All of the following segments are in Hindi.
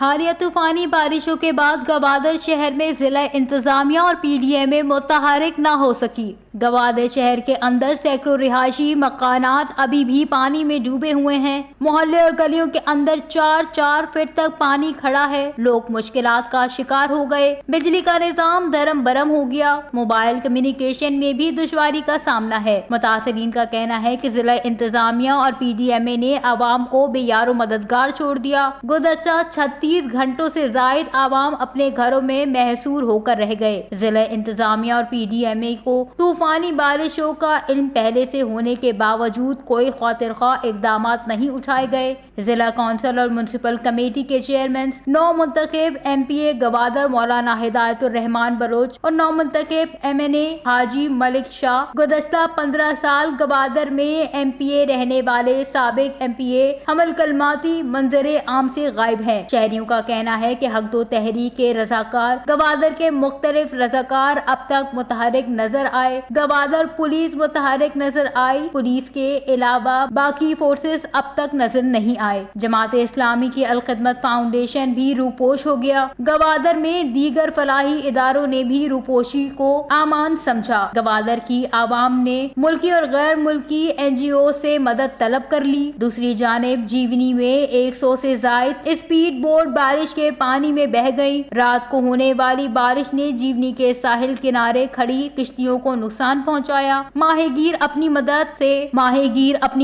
हालिया तूफानी बारिशों के बाद गवादर शहर में जिला इंतजामिया और पीडीएमए मुतहरिक न हो सकी। गवादर शहर के अंदर सैकड़ों रिहायशी मकानात अभी भी पानी में डूबे हुए हैं। मोहल्ले और गलियों के अंदर 4-4 फीट तक पानी खड़ा है। लोग मुश्किलात का शिकार हो गए। बिजली का निजाम दरम बरम हो गया। मोबाइल कम्युनिकेशन में भी दुश्वारी का सामना है। मुतासरीन का कहना है कि जिला इंतजामिया और पीडीएमए ने आवाम को बेयारो मददगार छोड़ दिया। गुज़श्ता 36 घंटों से जायद आवाम अपने घरों में महसूर होकर रह गए। जिला इंतजामिया और पीडीएमए को तूफानी बारिशों का इल्म पहले से होने के बावजूद कोई खातिरख्वाह इकदाम नहीं उठाए गए। जिला कौंसिल और म्युनिसिपल कमेटी के चेयरमैन नौ मुंतखब एमपीए गवादर मौलाना हिदायतुर रहमान बलोच और नौ मुंतखब एमएनए हाजी मलिक शाह गुज़श्ता 15 साल गवादर में एमपीए रहने वाले साबिक एमपीए हमल कलमाती मंजरे आम से गायब है। शहरियों का कहना है कि हक दो तहरीक के रजाकार गवादर के मुख्तलिफ रजाकार अब तक मुतहरिक नजर आए। गवादर पुलिस मुतहरिक नजर आई। पुलिस के अलावा बाकी फोर्सेस अब तक नजर नहीं आए। जमात इस्लामी की अल खिदमत फाउंडेशन भी रूपोश हो गया। गवादर में दीगर फलाही इदारों ने भी रूपोशी को आमान समझा। गवादर की आवाम ने मुल्की और गैर मुल्की एनजीओ से मदद तलब कर ली। दूसरी जानिब जीवनी में 100 से जायद स्पीड बोट बारिश के पानी में बह गई। रात को होने वाली बारिश ने जीवनी के साहिल किनारे खड़ी किश्तियों को नुकसान पहुंचाया। माहीगीर अपनी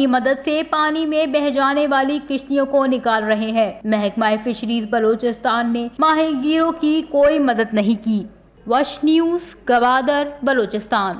मदद से पानी में बह जाने वाली किश्तियों को निकाल रहे हैं। महकमा फिशरीज बलोचिस्तान ने माहीगीरों की कोई मदद नहीं की। वश न्यूज़, गवादर, बलोचिस्तान।